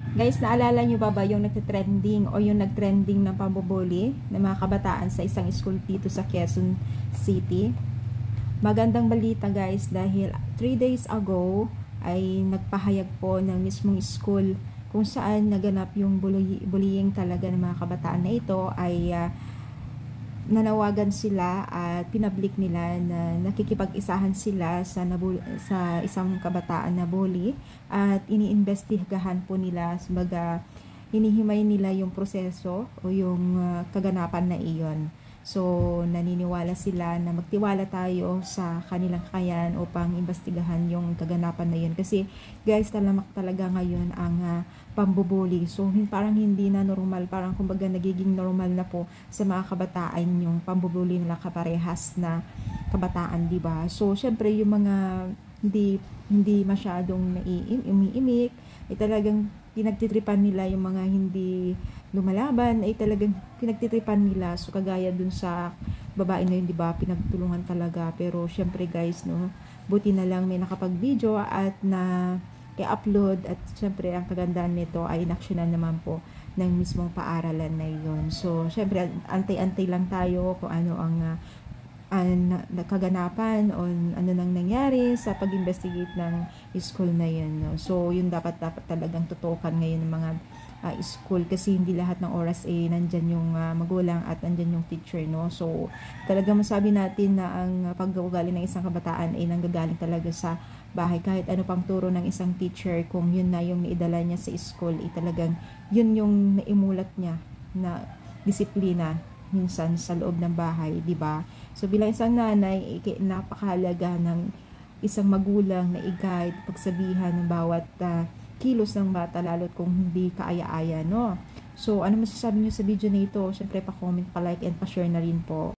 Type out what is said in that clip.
Guys, naalala nyo ba yung nagte-trending o yung nag-trending ng pambubuli ng mga kabataan sa isang school dito sa Quezon City? Magandang balita guys dahil 3 days ago ay nagpahayag po ng mismong school kung saan naganap yung bullying talaga ng mga kabataan na ito ay nanawagan sila at pinablik nila na nakikipag-isahan sila sa isang kabataan na bully at iniimbestigahan po nila hinihimay nila yung proseso o yung kaganapan na iyon. So, naniniwala sila na magtiwala tayo sa kanilang kakayahan upang imbestigahan yung kaganapan na yun. Kasi, guys, talaga ngayon ang pambubuli. So, parang hindi na normal. Parang kumbaga nagiging normal na po sa mga kabataan yung pambubuli nila kaparehas na kabataan, diba? So, syempre, yung mga hindi masyadong umiimik, ay talagang pinagtitripan nila yung mga hindi lumalaban, ay talagang pinagtitripan nila. So kagaya dun sa babae na yun, di ba, pinagtulungan talaga. Pero syempre guys, no, buti na lang may nakapag-video at na i-upload, at syempre ang kagandaan nito ay inaksyonan naman po ng mismong paaralan na yun. So syempre antay-antay lang tayo kung ano ang kaganapan o ano nang nangyari sa pag-investigate ng school na yun, no? So yun dapat talagang tutukan ngayon ng mga school, kasi hindi lahat ng oras nandyan yung magulang at nandyan yung teacher, no? So talaga masabi natin na ang pag-uugali ng isang kabataan ay nanggagaling talaga sa bahay. Kahit ano pang turo ng isang teacher, kung yun na yung naidala niya sa school, talagang yun yung naimulat niya na disiplina minsan sa loob ng bahay, di ba? So bilang isang nanay, napakahalaga ng isang magulang na i-guide, pagsabihan ng bawat kilos ng bata, lalo't kung hindi kaaya-aya, no? So ano masasabi niyo sa video na ito? Syempre pa-comment, pa-like and pa-share na rin po.